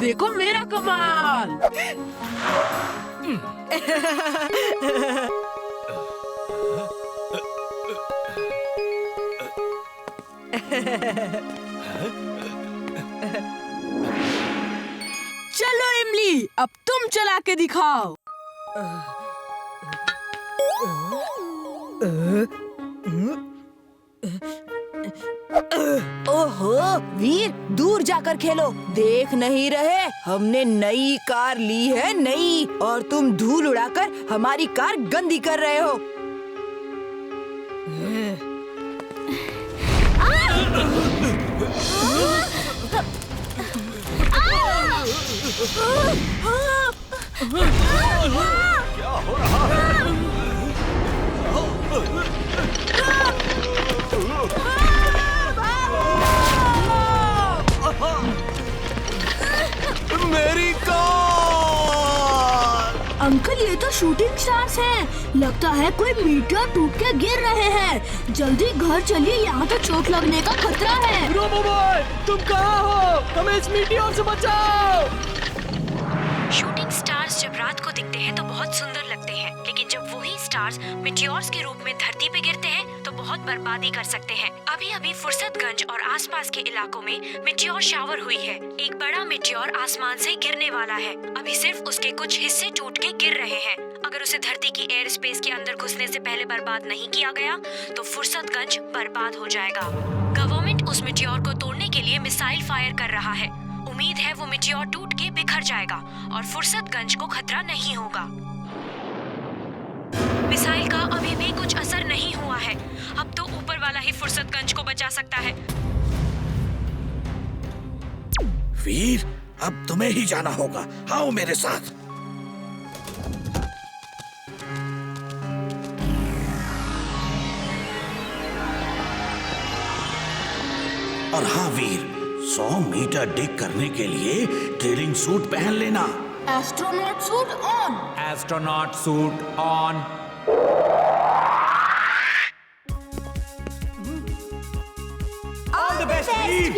देखो मेरा कमाल। चलो इमली, अब तुम चला के दिखाओ। ओहो वीर, दूर जाकर खेलो। देख नहीं रहे, हमने नई कार ली है, नई, और तुम धूल उड़ाकर हमारी कार गंदी कर रहे हो। क्या हो रहा है? मेरी कार! अंकल, ये तो शूटिंग स्टार्स हैं। लगता है कोई मीटर टूट के गिर रहे हैं। जल्दी घर चलिए, यहाँ तो चोट लगने का खतरा है। रोबो बॉय, तुम कहाँ हो? हमें इस मीटियोर से बचाओ! शूटिंग स्टार्स जब रात को दिखते हैं तो बहुत सुंदर लगते हैं, लेकिन जब वही स्टार्स मीटियोर्स के रूप में धरती पे गिरते हैं तो बहुत बर्बादी कर सकते हैं। अभी अभी फुर्सतगंज और आसपास के इलाकों में मीटियोर शावर हुई है। एक बड़ा मीटियोर आसमान से गिरने वाला है। अभी सिर्फ उसके कुछ हिस्से टूट के गिर रहे हैं। अगर उसे धरती की एयर स्पेस के अंदर घुसने से पहले बर्बाद नहीं किया गया तो फुर्सतगंज बर्बाद हो जाएगा। गवर्नमेंट उस मीटियोर को तोड़ने के लिए मिसाइल फायर कर रहा है। उम्मीद है वो मीटियोर टूट के बिखर जाएगा और फुर्सतगंज को खतरा नहीं होगा। मिसाइल का अभी भी कुछ असर नहीं हुआ है। अब तो ऊपर वाला ही फुर्सतगंज को बचा सकता है। वीर, अब तुम्हें ही जाना होगा। आओ मेरे साथ। और हाँ वीर, 100 मीटर डिग करने के लिए ड्रिलिंग सूट पहन लेना। Astronaut suit on. Astronaut suit on. All the best, Steve!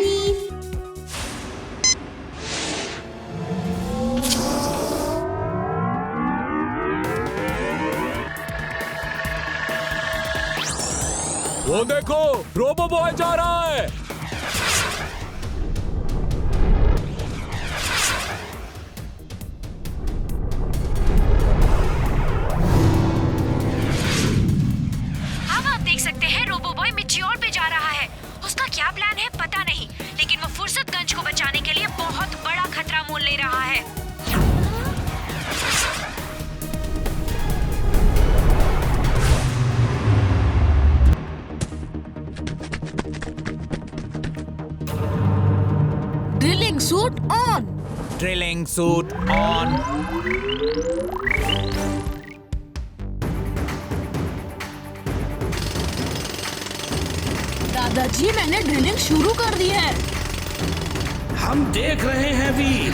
वो देखो, रोबो बॉय जा रहा है। अब आप देख सकते हैं रोबो बॉय मीटियोर पे जा रहा है। उसका क्या प्लान है पता नहीं, लेकिन वो फुर्सतगंज को बचाने के लिए बहुत बड़ा खतरा मोल ले रहा है। Drilling suit on. Drilling suit on. दादाजी, मैंने ड्रिलिंग शुरू कर दी है। हम देख रहे हैं वीर।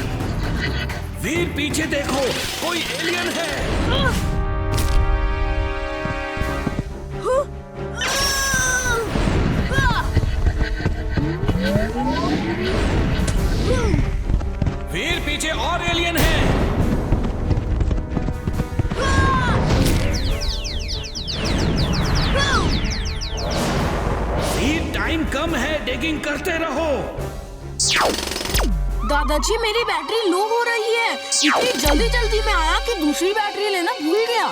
वीर, पीछे देखो, कोई एलियन है। वीर, पीछे और एलियन है। वीर, टाइम कम है, डिगिंग करते रहो। दादाजी, मेरी बैटरी लो हो रही है। इतनी जल्दी में आया कि दूसरी बैटरी लेना भूल गया।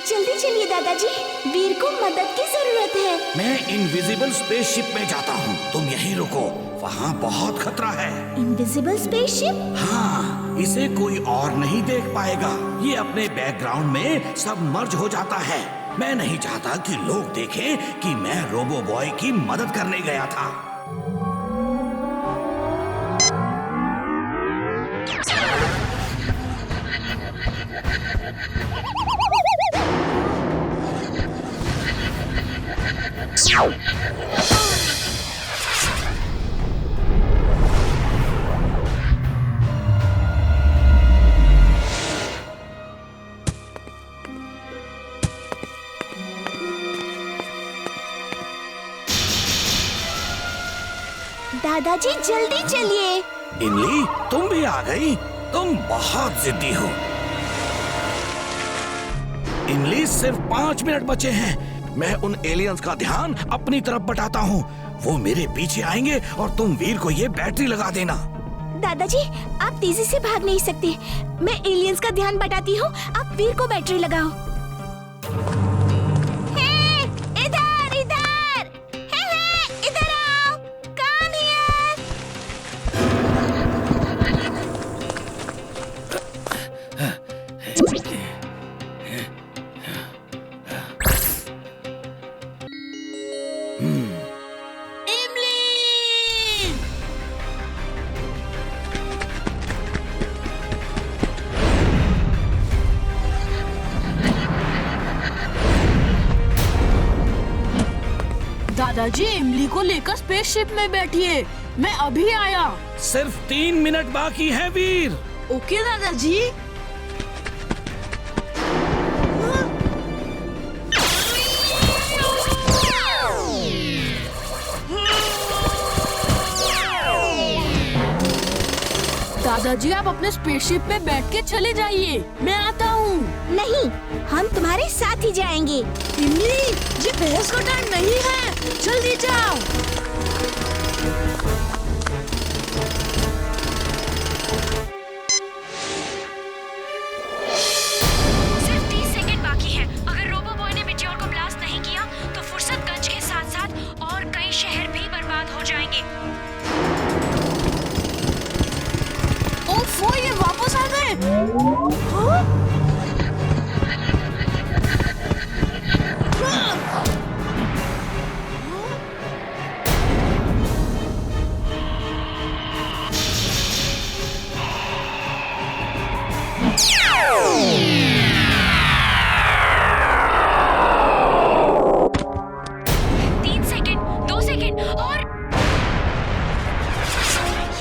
जल्दी चलिए दादाजी, वीर को मदद की जरूरत है। मैं इनविजिबल स्पेसशिप में जाता हूँ, तुम यहीं रुको, वहाँ बहुत खतरा है। Invisible spaceship? हाँ, इसे कोई और नहीं देख पाएगा। ये अपने बैकग्राउंड में सब मर्ज हो जाता है। मैं नहीं चाहता कि लोग देखें कि मैं रोबो बॉय की मदद करने गया था। दादाजी, जल्दी चलिए। इमली, तुम भी आ गई। तुम बहुत जिद्दी हो। इमली, सिर्फ 5 मिनट बचे हैं। मैं उन एलियंस का ध्यान अपनी तरफ बटाता हूँ। वो मेरे पीछे आएंगे और तुम वीर को ये बैटरी लगा देना। दादाजी, आप तेजी से भाग नहीं सकते। मैं एलियंस का ध्यान बटाती हूँ, आप वीर को बैटरी लगाओ। हे, इधर इधर, हे, इधर आओ। Come here। दादाजी, इमली को लेकर स्पेसशिप में बैठिए, मैं अभी आया। सिर्फ 3 मिनट बाकी है वीर। ओके दादाजी। दादाजी, आप अपने स्पेसशिप में बैठ के चले जाइए, मैं आता हूँ। नहीं, हम तुम्हारे साथ ही जाएंगे। इमली, ये बहस का टाइम नहीं है, जल्दी जाओ। सिर्फ 30 सेकंड बाकी है। अगर रोबो बॉय ने मेटियोर को ब्लास्ट नहीं किया तो फुर्सतगंज के साथ साथ और कई शहर भी बर्बाद हो जाएंगे। ओफो, ये वापस आ गए। हाँ? 3 सेकंड, 2 सेकंड और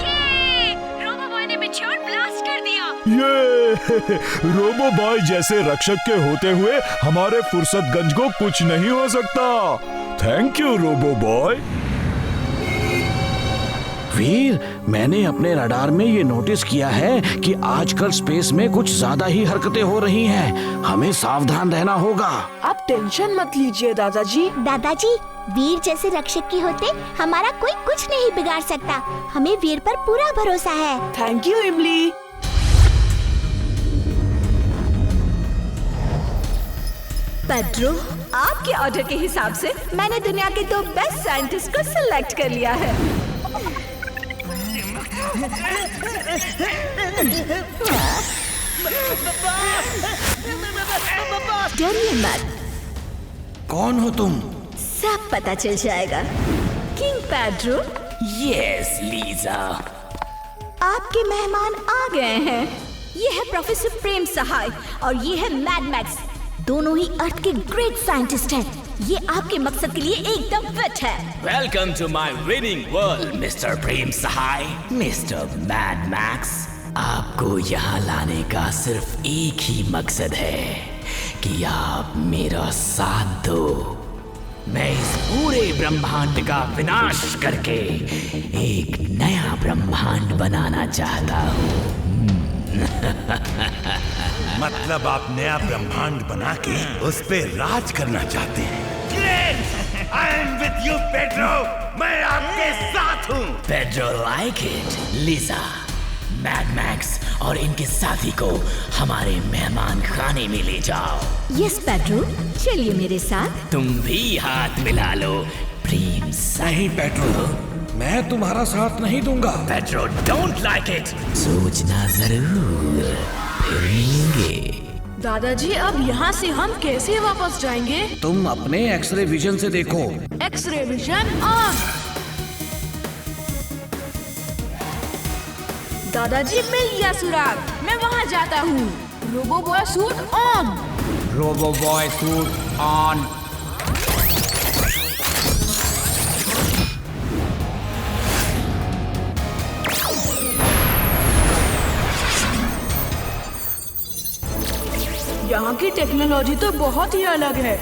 ये रोबो बॉय ने मेटियोर ब्लास्ट कर दिया। ये रोबो बॉय जैसे रक्षक के होते हुए हमारे फुर्सतगंज को कुछ नहीं हो सकता। Thank you robo boy. Veer, मैंने अपने रडार में ये नोटिस किया है कि आजकल स्पेस में कुछ ज्यादा ही हरकतें हो रही हैं। हमें सावधान रहना होगा। आप टेंशन मत लीजिए दादाजी। दादाजी, वीर जैसे रक्षक के होते हमारा कोई कुछ नहीं बिगाड़ सकता। हमें वीर पर पूरा भरोसा है। थैंक यू इमली। पेड्रो, आपके ऑर्डर के हिसाब से मैंने दुनिया के 2 बेस्ट साइंटिस्ट को सिलेक्ट कर लिया है। डरिए मत। कौन हो तुम? सब पता चल जाएगा। King Pedro. Yes Lisa. आपके मेहमान आ गए हैं। ये है प्रोफेसर प्रेम सहाय और ये है मैड मैक्स। दोनों ही अर्थ के ग्रेट साइंटिस्ट हैं। ये आपके मकसद के लिए एकदम फिट है। Welcome to my winning world mister Prem Sahay, mister Mad Max. आपको यहाँ लाने का सिर्फ एक ही मकसद है कि आप मेरा साथ दो। मैं इस पूरे ब्रह्मांड का विनाश करके एक नया ब्रह्मांड बनाना चाहता हूँ। मतलब आप नया ब्रह्मांड बना के उस पे राज करना चाहते हैं। Great! I am with you Pedro. मैं आपके साथ हूँ। Pedro like it. Lisa, Mad Max और इनके साथी को हमारे मेहमान खाने में ले जाओ। यस पेड्रो, चलिए मेरे साथ। तुम भी हाथ मिला लो प्रेम। नहीं पेड्रो, मैं तुम्हारा साथ नहीं दूंगा। Pedro don't like it. सोचना जरूर, फिर मिलेंगे। दादाजी, अब यहाँ से हम कैसे वापस जाएंगे? तुम अपने एक्सरे विजन से देखो। X-ray vision on. दादाजी, मिल गया सुराग, मैं वहाँ जाता हूँ। Robo boy suit on. Robo boy suit on. यहाँ की टेक्नोलॉजी तो बहुत ही अलग है।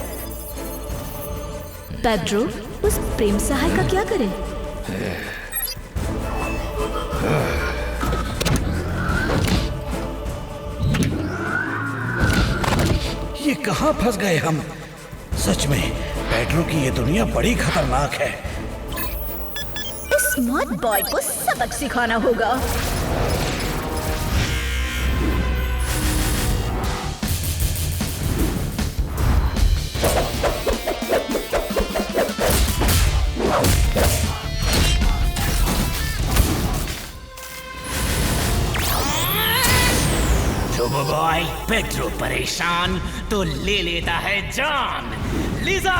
पेड्रो, उस प्रेम सहाय का क्या करें? ये कहाँ फंस गए हम? सच में पेड्रो की ये दुनिया बड़ी खतरनाक है। इस स्मार्ट बॉय को सबक सिखाना होगा। रोबो बॉय, पेड्रो परेशान तो ले लेता है जान। Lisa!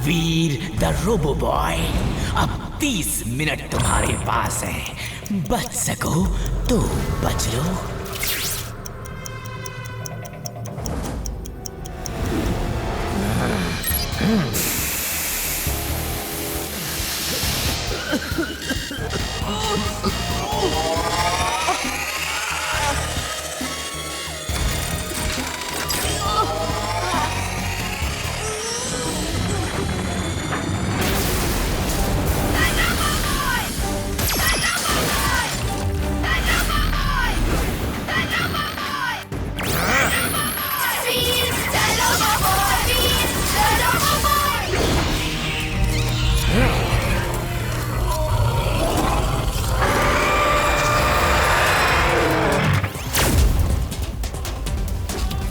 Veer the robo boy, अब 30 मिनट तुम्हारे पास है। बच सको तो बच लो।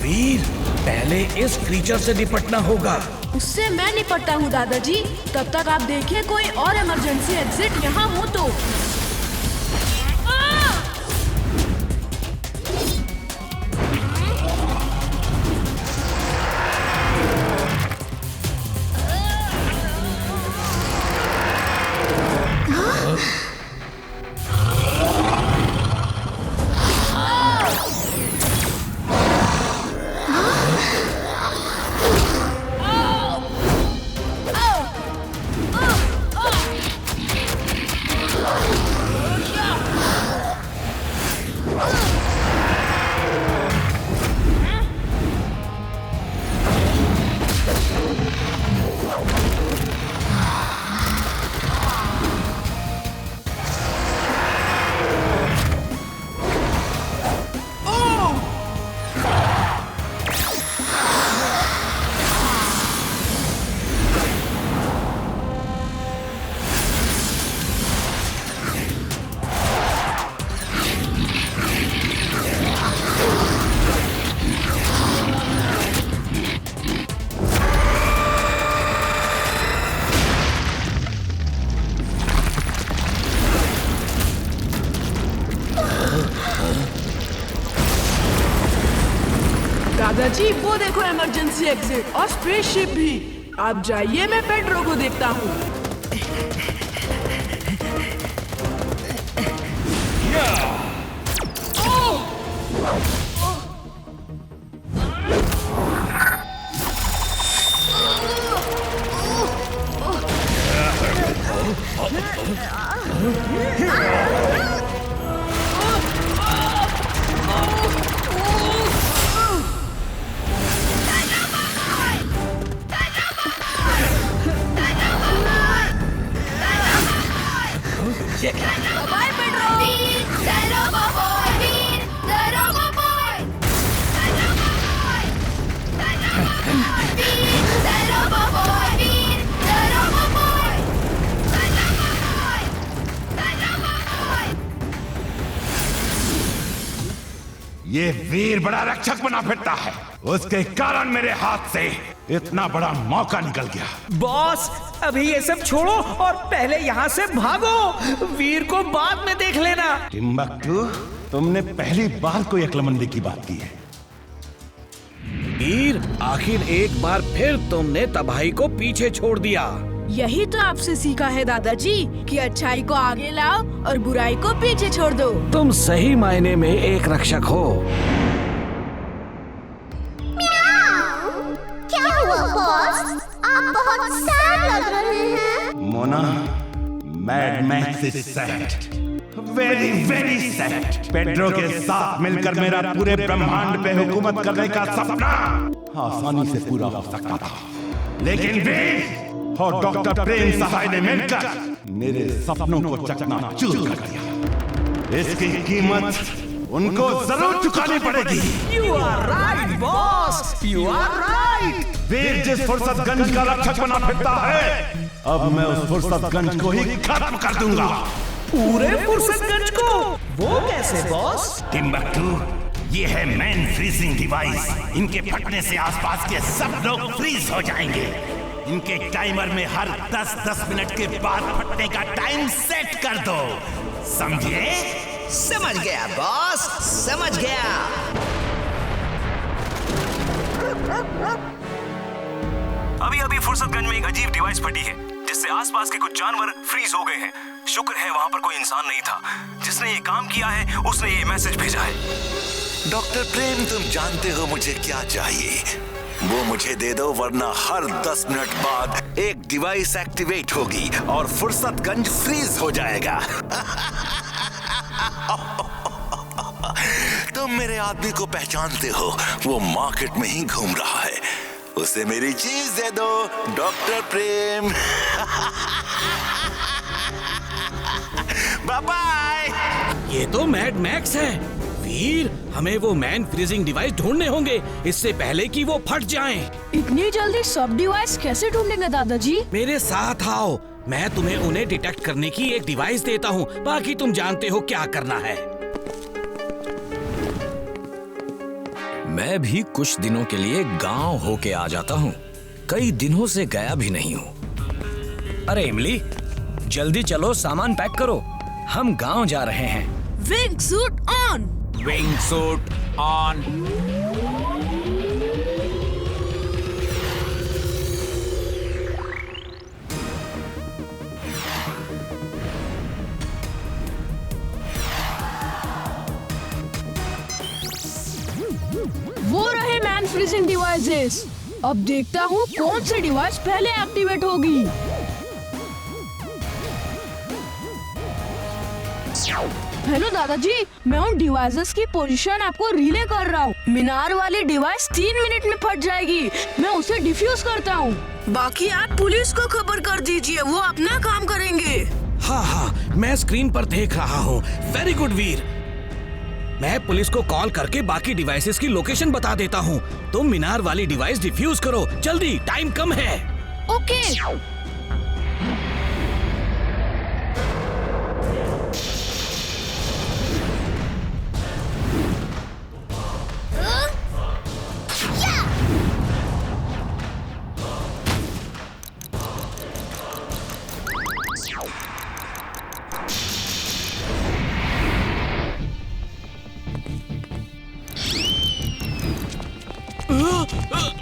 वीर, पहले इस क्रीचर से निपटना होगा। उससे मैं निपटता हूँ दादाजी। तब तक आप देखिए कोई और इमरजेंसी एग्जिट यहाँ हो तो। दादाजी वो देखो इमरजेंसी एग्जिट और स्पेसशिप भी। आप जाइए, मैं पेड्रो को देखता हूँ। ये वीर बड़ा रक्षक बना फिरता है। उसके कारण मेरे हाथ से इतना बड़ा मौका निकल गया। बॉस, अभी ये सब छोड़ो और पहले यहाँ से भागो। वीर को बाद में देख लेना। टिम्बकटू, तुमने पहली बार कोई अक्लमंदी की बात की है। वीर, आखिर एक बार फिर तुमने तबाही को पीछे छोड़ दिया। यही तो आपसे सीखा है दादाजी कि अच्छाई को आगे लाओ और बुराई को पीछे छोड़ दो। तुम सही मायने में एक रक्षक हो। क्या हुआ बॉस? आप बहुत सैड लग रहे हैं। Mona, mad max is sad, very very sad. Pedro के साथ मिलकर मेरा पूरे ब्रह्मांड पे हुकूमत करने का सपना आसानी से पूरा हो सकता था, लेकिन वीर और डॉक्टर प्रेम सहाय ने मिलकर मेरे सपनों को चकनाचूर कर दिया। इसकी कीमत उनको जरूर चुकानी पड़ेगी। You are right, boss. You are right. वीर जिस फुर्सतगंज का रक्षक बना फिरता है, अब मैं उस फुर्सतगंज को ही खत्म कर दूंगा। पूरे फुर्सतगंज को? वो कैसे बॉस? टिम्बकटू, ये है मैन फ्रीजिंग डिवाइस। इनके फटने से आसपास के सब लोग फ्रीज हो जाएंगे। इनके टाइमर में हर 10-10 मिनट के बाद फटने का टाइम सेट कर दो, समझे? समझ गया बॉस, समझ गया। अभी फुर्सतगंज में एक अजीब डिवाइस फटी है जिससे आसपास के कुछ जानवर फ्रीज हो गए हैं। शुक्र है वहाँ पर कोई इंसान नहीं था। जिसने ये काम किया है उसने ये मैसेज भेजा है। डॉक्टर प्रेम, तुम जानते हो मुझे क्या चाहिए? वो मुझे दे दो, वरना हर 10 मिनट बाद एक डिवाइस एक्टिवेट होगी और फुर्सतगंज फ्रीज हो जाएगा। तुम मेरे आदमी को पहचानते हो, वो मार्केट में ही घूम रहा है। उसे मेरी चीज दे दो, डॉक्टर प्रेम। Bye bye. ये तो मैड मैक्स है। वीर, हमें वो मैन फ्रीजिंग डिवाइस ढूंढने होंगे इससे पहले कि वो फट जाएं। इतनी जल्दी सब डिवाइस कैसे ढूंढेंगे दादाजी? मेरे साथ आओ, मैं तुम्हें उन्हें डिटेक्ट करने की एक डिवाइस देता हूँ। बाकी तुम जानते हो क्या करना है। मैं भी कुछ दिनों के लिए गांव होके आ जाता हूँ। कई दिनों से गया भी नहीं हूँ। अरे इमली, जल्दी चलो, सामान पैक करो, हम गांव जा रहे हैं। Wing suit on. Wing suit on. वो रहे मैन फ्रीजिंग डिवाइसेस। अब देखता हूँ कौन सी डिवाइस पहले एक्टिवेट होगी। हेलो दादाजी, मैं उन डिवाइसेस की पोजीशन आपको रिले कर रहा हूँ। मीनार वाली डिवाइस 3 मिनट में फट जाएगी। मैं उसे डिफ्यूज करता हूँ। बाकी आप पुलिस को खबर कर दीजिए, वो अपना काम करेंगे। हाँ, मैं स्क्रीन पर देख रहा हूँ। वेरी गुड वीर। मैं पुलिस को कॉल करके बाकी डिवाइसेस की लोकेशन बता देता हूँ। तुम मीनार वाली डिवाइस डिफ्यूज करो, जल्दी, टाइम कम है। ओके।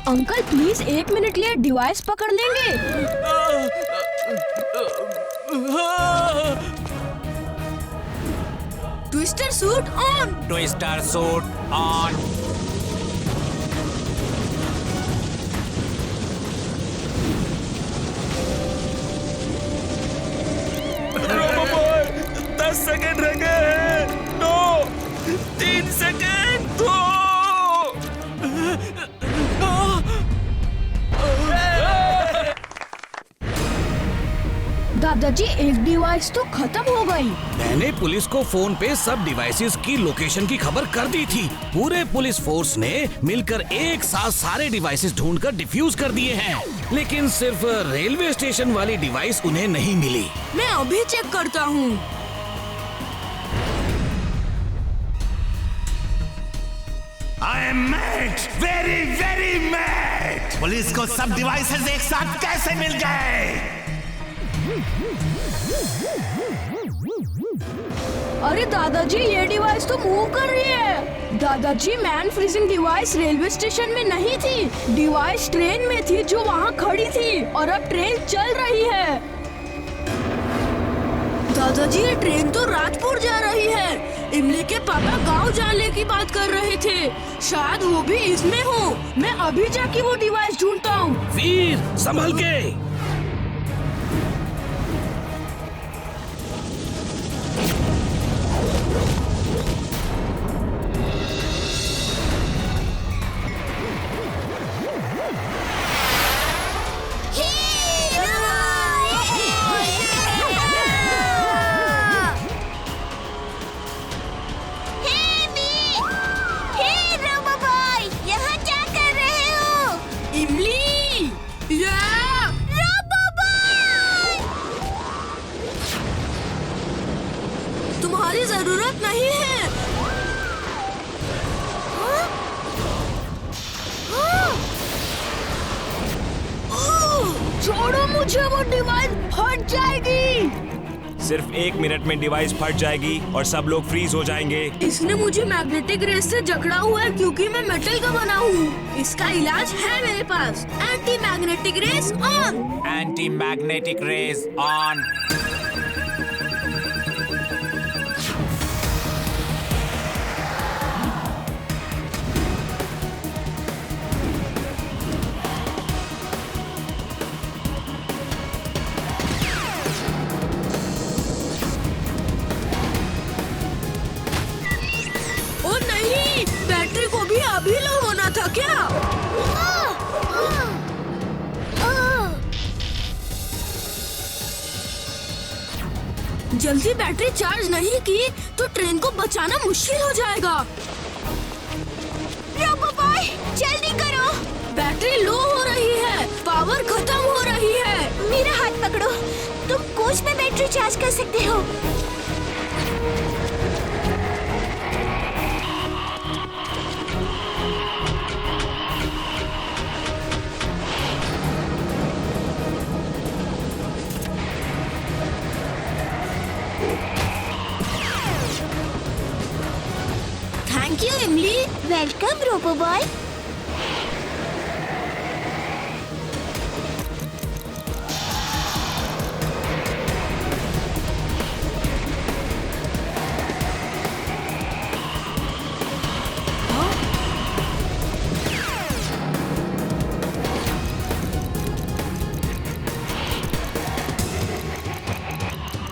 अंकल प्लीज 1 मिनट लिए डिवाइस पकड़ लेंगे। Twister suit on. Twister suit on. Robo boy, 10 second रह गए हैं। 2, 3 सेकंड, 2। दादाजी, एक डिवाइस तो खत्म हो गई। मैंने पुलिस को फोन पे सब डिवाइसेस की लोकेशन की खबर कर दी थी। पूरे पुलिस फोर्स ने मिलकर एक साथ सारे डिवाइसेस ढूंढकर डिफ्यूज कर दिए हैं, लेकिन सिर्फ रेलवे स्टेशन वाली डिवाइस उन्हें नहीं मिली। मैं अभी चेक करता हूँ। I am mad, very very mad. Police को सब डिवाइसेस एक साथ कैसे मिल गए? अरे दादाजी, ये डिवाइस तो मूव कर रही है। दादाजी, man freezing device railway station में नहीं थी। डिवाइस ट्रेन में थी जो वहाँ खड़ी थी और अब ट्रेन चल रही है। दादाजी ट्रेन तो राजपुर जा रही है। इमली के पापा गांव जाने की बात कर रहे थे, शायद वो भी इसमें हो। मैं अभी जाके वो डिवाइस ढूंढता हूँ। वीर संभल के। तुम्हारी जरूरत नहीं है। छोड़ो मुझे, वो डिवाइस फट जाएगी। सिर्फ 1 मिनट में डिवाइस फट जाएगी और सब लोग फ्रीज हो जाएंगे। इसने मुझे मैग्नेटिक रेस से जकड़ा हुआ है क्योंकि मैं मेटल का बना हूँ। इसका इलाज है मेरे पास। Anti magnetic rays on. Anti magnetic rays on. Battery को भी अभी लो होना था क्या? जल्दी बैटरी चार्ज नहीं की तो ट्रेन को बचाना मुश्किल हो जाएगा। रोबो बॉय, जल्दी करो। बैटरी लो हो रही है, पावर खत्म हो रही है। मेरा हाथ पकड़ो, तुम कोच में बैटरी चार्ज कर सकते हो। Thank you Imli. Welcome robo boy.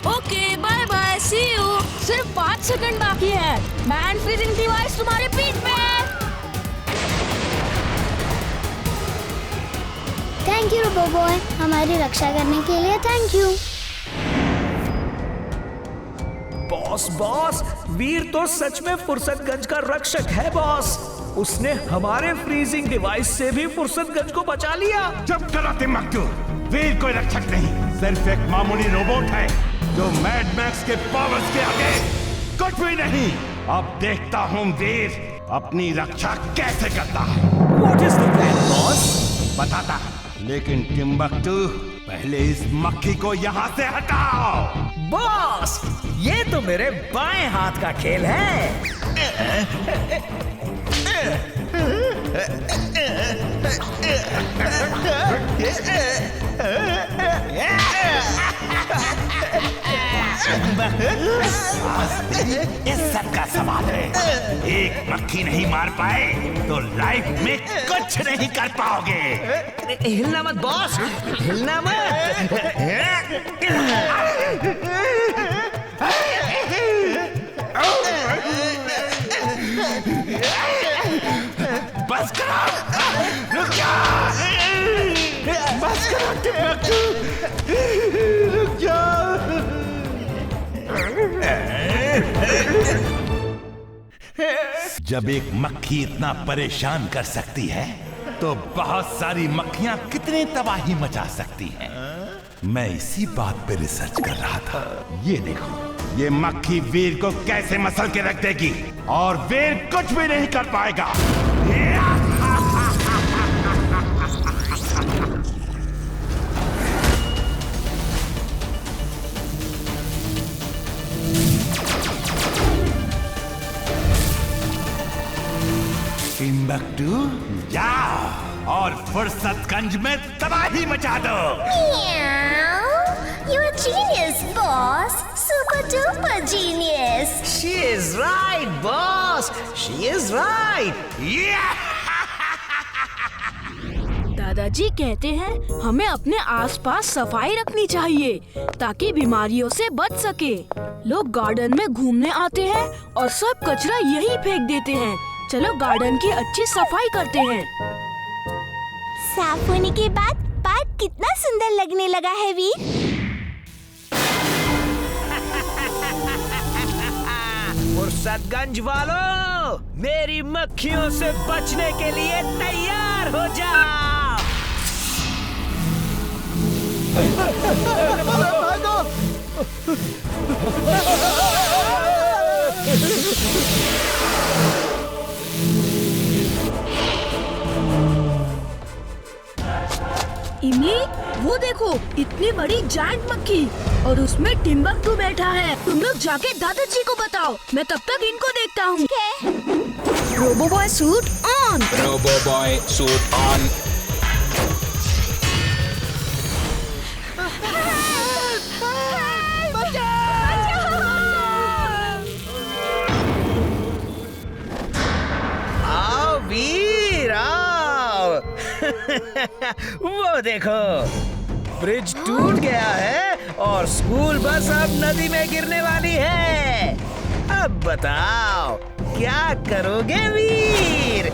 Okay bye bye, see you. सिर्फ 5 सेकंड बाकी है। मैन फ्रीजिंग डिवाइस तुम्हारे पीठ पे है। थैंक यू रोबो बॉय, हमारी रक्षा करने के लिए थैंक यू। बॉस, वीर तो सच में फुर्सतगंज का रक्षक है बॉस। उसने हमारे फ्रीजिंग डिवाइस से भी फुर्सतगंज को बचा लिया। चुप करो तिम्बक्तू, वीर कोई रक्षक नहीं, सिर्फ एक मामूली रोबोट है जो मैड मैक्स के पावर्स के आगे कुछ भी नहीं। अब देखता हूँ वीर अपनी रक्षा कैसे करता है। What is the plan, boss? बताता, लेकिन टिम्बक्तू पहले इस मक्खी को यहाँ से हटाओ। बॉस, ये तो मेरे बाएं हाथ का खेल है। इस सब का सवाल है। एक मक्खी नहीं मार पाए तो लाइफ में कुछ नहीं कर पाओगे। हिलना मत बॉस, हिलना मत। बस करो, रुक जाओ, बस करो टिम्बक्तू, रुक जाओ। जब एक मक्खी इतना परेशान कर सकती है तो बहुत सारी मक्खियां कितनी तबाही मचा सकती हैं। मैं इसी बात पे रिसर्च कर रहा था। ये देखो, ये मक्खी वीर को कैसे मसल के रख देगी और वीर कुछ भी नहीं कर पाएगा। टिम्बक्तू, जाओ और फुर्सतगंज में तबाही मचा दो। You're a genius, boss. Super duper genius. She is right, boss. She is right. दादाजी कहते हैं हमें अपने आसपास सफाई रखनी चाहिए ताकि बीमारियों से बच सके। लोग गार्डन में घूमने आते हैं और सब कचरा यहीं फेंक देते हैं। चलो गार्डन की अच्छी सफाई करते हैं। साफ होने के बाद पार्क कितना सुंदर लगने लगा है वीर। फुर्सतगंज वालों, मेरी मक्खियों से बचने के लिए तैयार हो जाओ। इमी, वो देखो इतनी बड़ी जायंट मक्खी और उसमें टिम्बकटू बैठा है। तुम लोग जाके दादाजी को बताओ, मैं तब तक इनको देखता हूँ। Robo boy suit on. Robo boy suit on. आओ वीर आओ। वो देखो, ब्रिज टूट गया है और स्कूल बस अब नदी में गिरने वाली है। अब बताओ क्या करोगे वीर?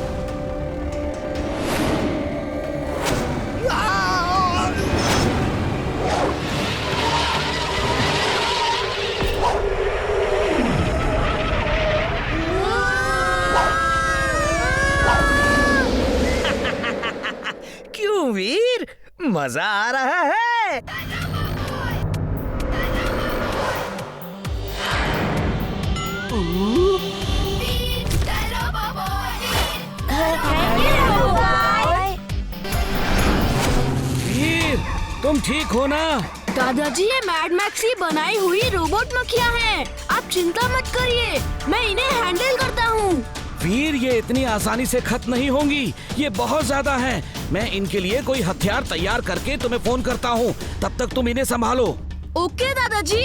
क्यों वीर, मजा आ रहा है? वीर, तुम ठीक हो ना? दादाजी, ये मैड मैक्स की बनाई हुई रोबोट मक्खियाँ हैं। आप चिंता मत करिए, मैं इन्हें हैंडल करता हूँ। वीर, ये इतनी आसानी से खत्म नहीं होंगी, ये बहुत ज्यादा हैं। मैं इनके लिए कोई हथियार तैयार करके तुम्हें फोन करता हूँ, तब तक तुम इन्हें संभालो। ओके दादाजी।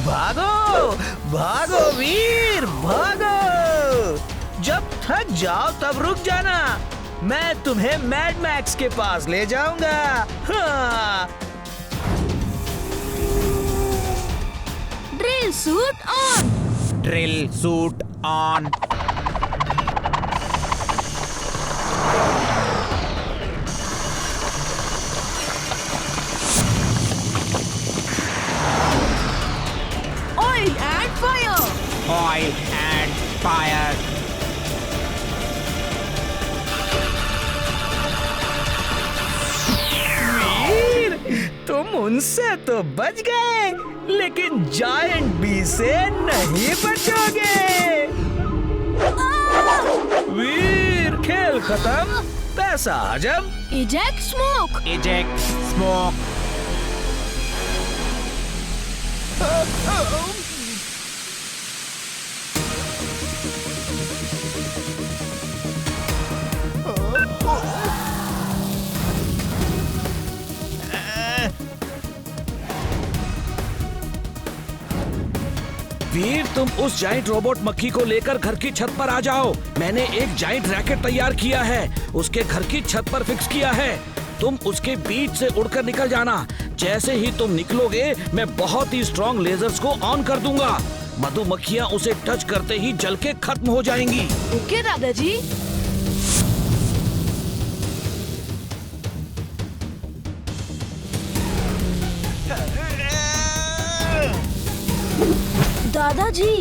भागो भागो वीर भागो। जब थक जाओ तब रुक जाना, मैं तुम्हें मैड मैक्स के पास ले जाऊंगा। हाँ। Drill suit on. Drill suit on. Oil and fire. Oil and fire. वीर, तुम उनसे तो बच गए, लेकिन जायंट बी से नहीं बचोगे। वीर, खेल खत्म, पैसा हजम। Eject smoke. Eject smoke. वीर, तुम उस जाइंट रोबोट मक्खी को लेकर घर की छत पर आ जाओ। मैंने एक जाइंट रैकेट तैयार किया है, उसके घर की छत पर फिक्स किया है। तुम उसके बीच से उड़कर निकल जाना। जैसे ही तुम निकलोगे, मैं बहुत ही स्ट्रॉन्ग लेजर्स को ऑन कर दूंगा। मधुमक्खियाँ उसे टच करते ही जल के खत्म हो जाएंगी। ओके दादाजी। दादाजी,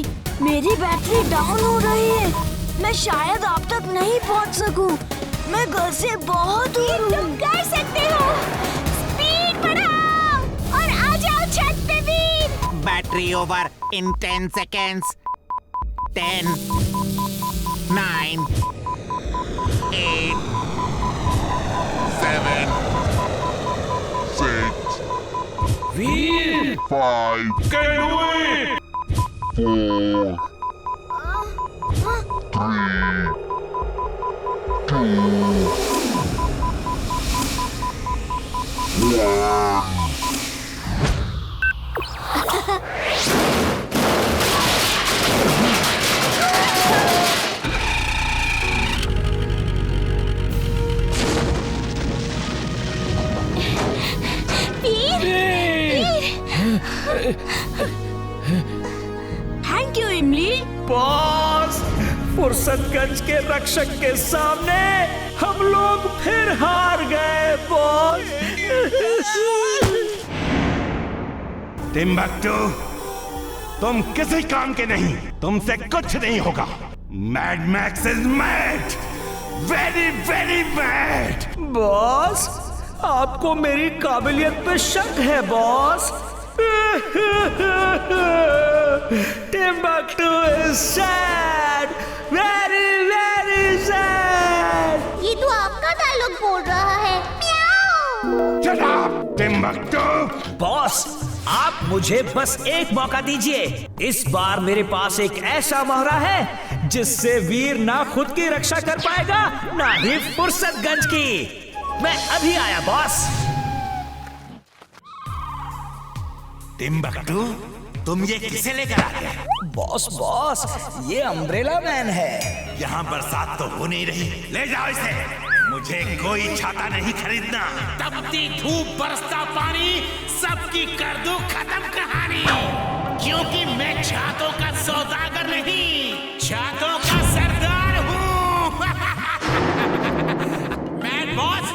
मेरी बैटरी डाउन हो रही है। मैं शायद आप तक नहीं पहुंच सकूं। मैं घर से बहुत दूर हूं। तुम कर सकते हो। स्पीड बढ़ाओ और आ जाओ छत पे वीर। Battery over in 10 seconds. 10, 9, 8, 7, 6, Veer 5 can do it 4 3 2 1 thank you इमली। बॉस, फुर्सतगंज के रक्षक के सामने हम लोग फिर हार गए बॉस। टिम्बक्टू, तुम किसी काम के नहीं, तुमसे कुछ नहीं होगा। Mad max is mad, very very mad. Boss, आपको मेरी काबिलियत पे शक है boss. Timbuktu is sad, very very sad. ये तो आपका डायलॉग बोल रहा है। Shut up, Timbuktu. बॉस, आप मुझे बस एक मौका दीजिए। इस बार मेरे पास एक ऐसा मोहरा है जिससे वीर ना खुद की रक्षा कर पाएगा, ना ही फुर्सतगंज की। मैं अभी आया बॉस। टिम्बक्टू, तुम ये किसे लेकर आ गए? बॉस, ये अम्ब्रेला मैन है। यहाँ बरसात तो हो नहीं रही, ले जाओ इसे। मुझे कोई छाता नहीं खरीदना। तपती धूप बरसता पानी, सबकी कर दो खत्म कहानी। क्योंकि मैं छातों का सौदागर नहीं, छातों का सरदार हूँ। मैड बॉस,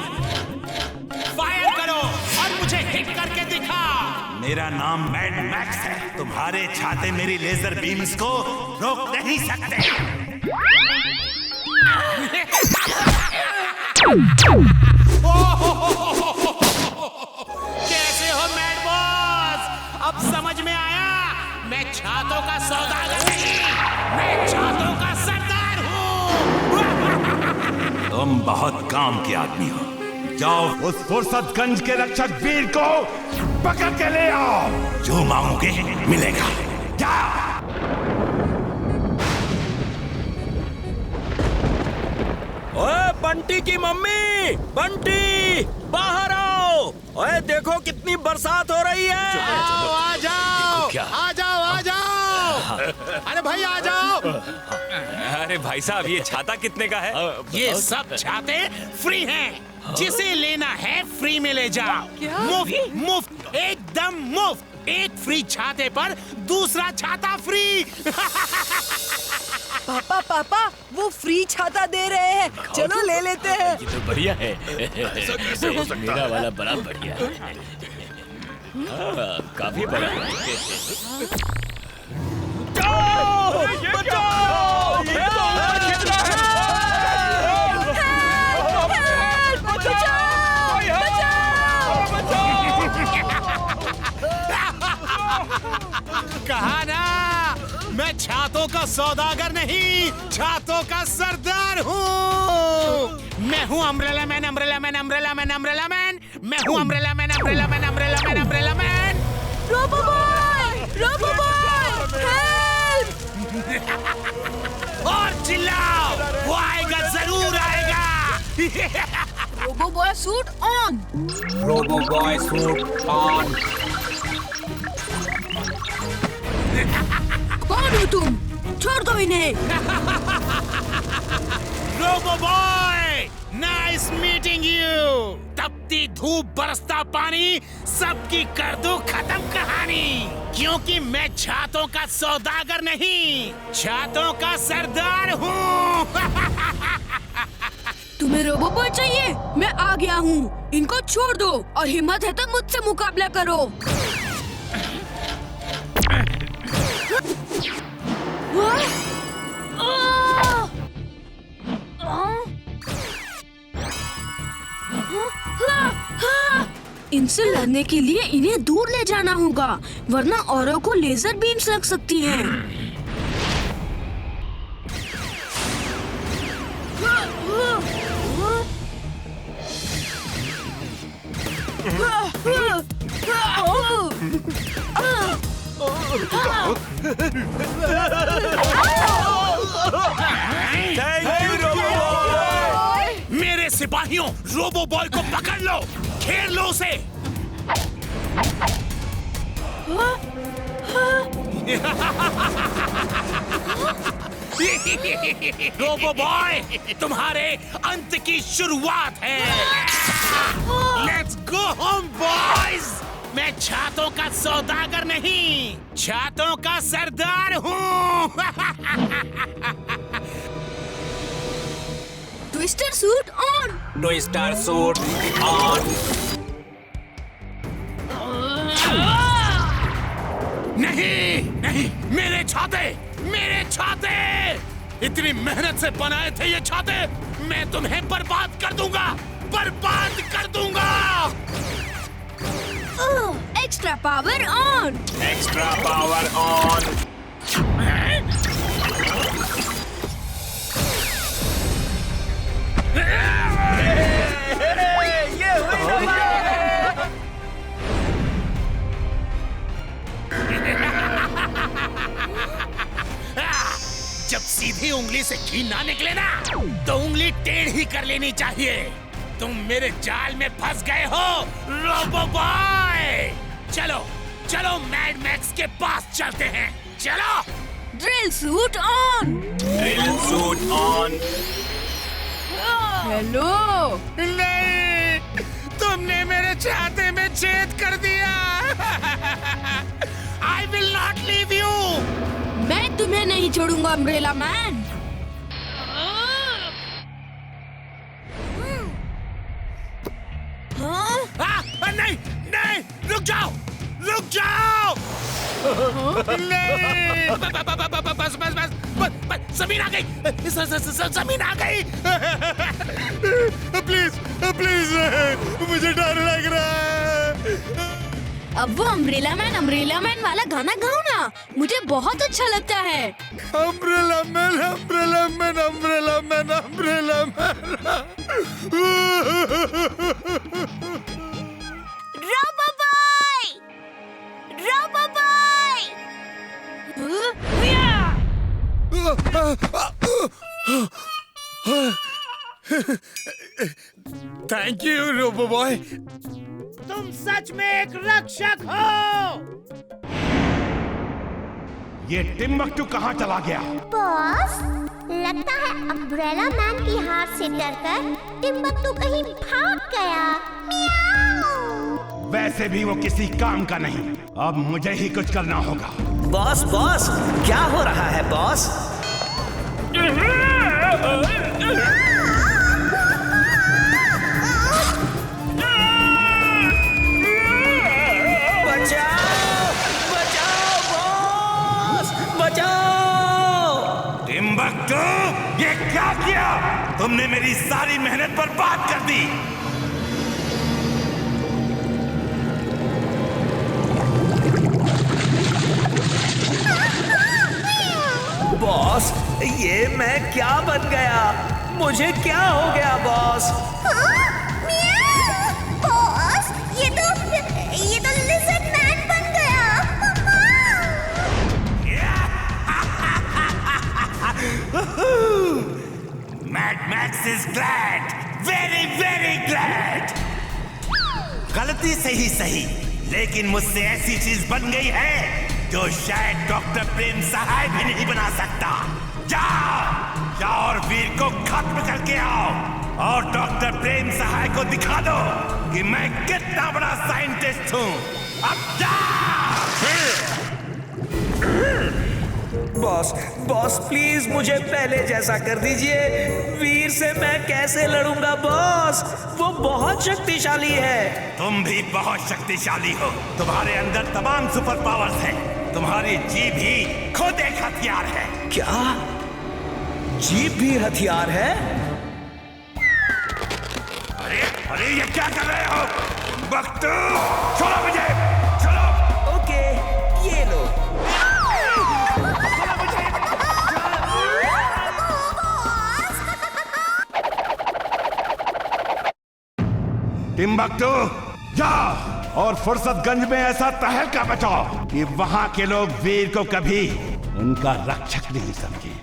फायर करो और मुझे हिट करके दिखा। मेरा नाम मैड मैक्स है। तुम्हारे छाते मेरी लेजर बीम्स को रोक नहीं सकते। कैसे हो मैड बॉस? अब समझ में आया, मैं छातों का सौदागर नहीं, मैं छातों का सरदार हूँ। तुम बहुत काम के आदमी हो। जाओ उस फुर्सतगंज के रक्षक वीर को पकड़ के ले आओ। जो मांगोगे मिलेगा। जाओ। ओए बंटी की मम्मी, बंटी बाहर आओ। ओए देखो कितनी बरसात हो रही है। आ जाओ, आ जाओ, आ जाओ। अरे भाई आ जाओ। अरे भाई साहब, ये छाता कितने का है? ये सब छाते फ्री हैं। जिसे लेना है फ्री में ले जाओ। मुफ्त मुफ्त, एकदम मुफ्त। एक फ्री छाते पर दूसरा छाता फ्री। पापा, वो फ्री छाता दे रहे हैं, चलो ले लेते हैं। ये तो बढ़िया है। कैसे हो सकता मेरा वाला बड़ा बढ़िया है। काफी बड़ा है। कहा ना, मैं छातों का सौदागर नहीं, छातों का सरदार हूँ। मैं हूँ umbrella man, umbrella man, umbrella man, umbrella man. मैं हूँ umbrella man, umbrella man, umbrella man, umbrella man. Robo boy, help! और चिल्लाओ, वो आएगा, जरूर आएगा। Robo boy suit on. Robo boy suit on. कौन हो तुम? छोड़ दो इन्हें। Robo boy, nice meeting you. तपती धूप बरसता पानी, सबकी कर दो खत्म कहानी। क्योंकि मैं छातों का सौदागर नहीं, छातों का सरदार हूँ। तुम्हें रोबो बॉय चाहिए? मैं आ गया हूँ। इनको छोड़ दो और हिम्मत है तो मुझसे मुकाबला करो। इनसे लड़ने के लिए इन्हें दूर ले जाना होगा, वरना औरों को लेजर बीम्स लग सकती हैं। मेरे सिपाहियों, रोबो बॉय को पकड़ लो, घेर लो उसे। रोबो बॉय, तुम्हारे अंत की शुरुआत है। Let's go home boys. मैं छातों का सौदागर नहीं, छातों का सरदार हूँ। Twister suit on. Twister suit on. नहीं नहीं, मेरे छाते, मेरे छाते! इतनी मेहनत से बनाए थे ये छाते, मैं तुम्हें बर्बाद कर दूंगा, बर्बाद कर दूंगा। Extra power on. Extra power on. जब सीधी उंगली से घी ना निकले ना, तो उंगली टेढ़ी कर लेनी चाहिए। तुम मेरे जाल में फंस गए हो, रोबो बॉय। चलो चलो, मैड मैक्स के पास चलते हैं, चलो। Drill suit on. Drill suit on. Hello. नहीं, तुमने मेरे छाते में छेद कर दिया। I will not leave you. मैं तुम्हें नहीं छोड़ूंगा, अम्ब्रेला मैन। नहीं नहीं, रुक जाओ, रुक जाओ। नहीं, बस बस बस बस, जमीन आ गई, जमीन आ गई। प्लीज प्लीज, मुझे डर लग रहा है। अब वो अम्ब्रेला मैन वाला गाना गाओ ना, मुझे बहुत अच्छा लगता है। Umbrella man, umbrella man, umbrella man, umbrella man. Robo boy, robo boy. Thank you robo boy. तुम सच में एक रक्षक हो। ये टिम्बकटू कहाँ चला गया? बॉस, लगता है अम्ब्रेला मैन की हार से डरकर टिम्बकटू कहीं भाग गया। मियाऊ। वैसे भी वो किसी काम का नहीं, अब मुझे ही कुछ करना होगा। बॉस बॉस, क्या हो रहा है बॉस? बचाओ, बचाओ बॉस, बचाओ! टिम्बकटू, ये क्या किया? तुमने मेरी सारी मेहनत बर्बाद कर दी। बॉस, ये मैं क्या बन गया? मुझे क्या हो गया बॉस? बॉस, ये तो लिज़र्ड मैन बन गया। Mad max is glad, very very glad. गलती से ही सही, लेकिन मुझसे ऐसी चीज बन गई है जो शायद डॉक्टर प्रेम सहाय भी नहीं बना सकता। जाओ जाओ और वीर को खत्म करके आओ और डॉक्टर प्रेम सहाय को दिखा दो कि मैं कितना बड़ा साइंटिस्ट हूँ। अब जाओ। बॉस बॉस, प्लीज मुझे पहले जैसा कर दीजिए। वीर से मैं कैसे लड़ूंगा बॉस? वो बहुत शक्तिशाली है। तुम भी बहुत शक्तिशाली हो, तुम्हारे अंदर तमाम सुपर पावर्स हैं। तुम्हारी जीभ ही खुद एक हथियार है। क्या जीभ भी हथियार है? अरे अरे, ये क्या कर रहे हो? बख्तू, छोड़ो मुझे, छोड़ो। ओके, ये लो। टिम्बकटू, जाओ और फुर्सतगंज में ऐसा तहलका मचाओ कि वहां के लोग वीर को कभी उनका रक्षक नहीं समझे।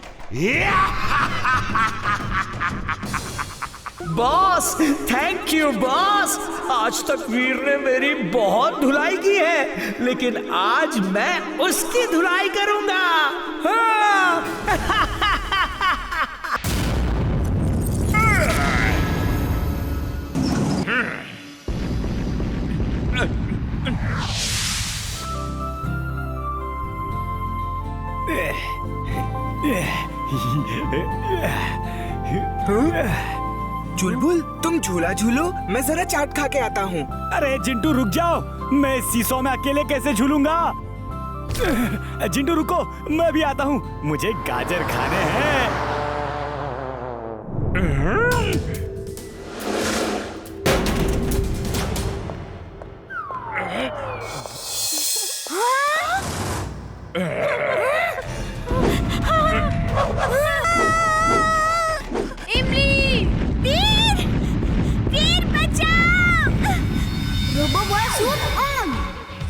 Boss, thank you boss. आज तक वीर ने मेरी बहुत धुलाई की है, लेकिन आज मैं उसकी धुलाई करूंगा। हाँ। चुलबुल, तुम झूला झूलो, मैं जरा चाट खा के आता हूँ। अरे चिंटू रुक जाओ, मैं इस सीसो में अकेले कैसे झूलूंगा। चिंटू रुको, मैं भी आता हूँ, मुझे गाजर खाने हैं।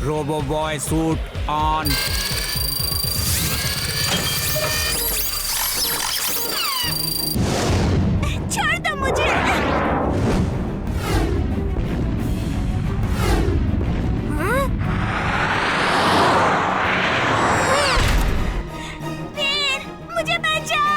Robo boy suit on. छोड़ दो मुझे। वीर, मुझे बचाओ।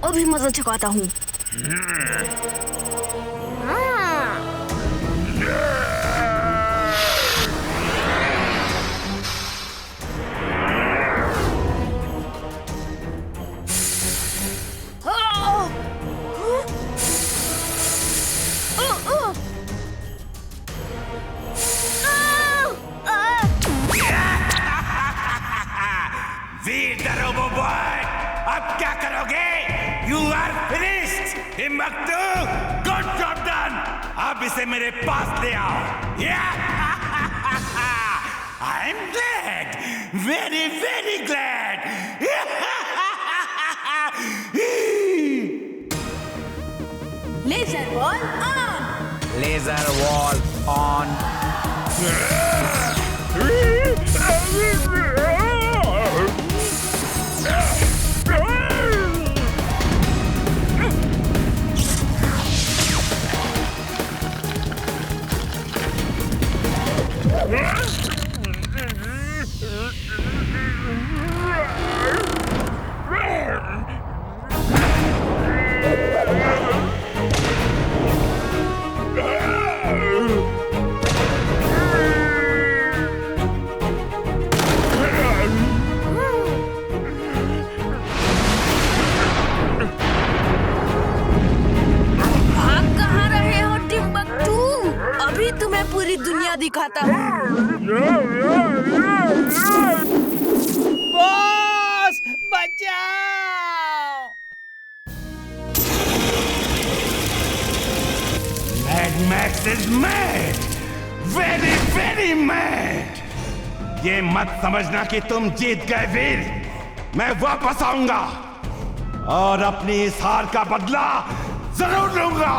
अभी मजा चुकाता हूँ। वीर द रोबो बॉय, अब क्या करोगे? You are finished, हिम्मतू। Good job done। अब इसे मेरे पास ले आओ। I'm glad, very very glad। Laser wall on. Laser wall on. पूरी दुनिया दिखाता हूँ। बॉस, बचाओ! Mad Max is mad, very very mad। ये मत समझना कि तुम जीत गए वीर, मैं वापस आऊंगा और अपनी इस हार का बदला जरूर लूंगा।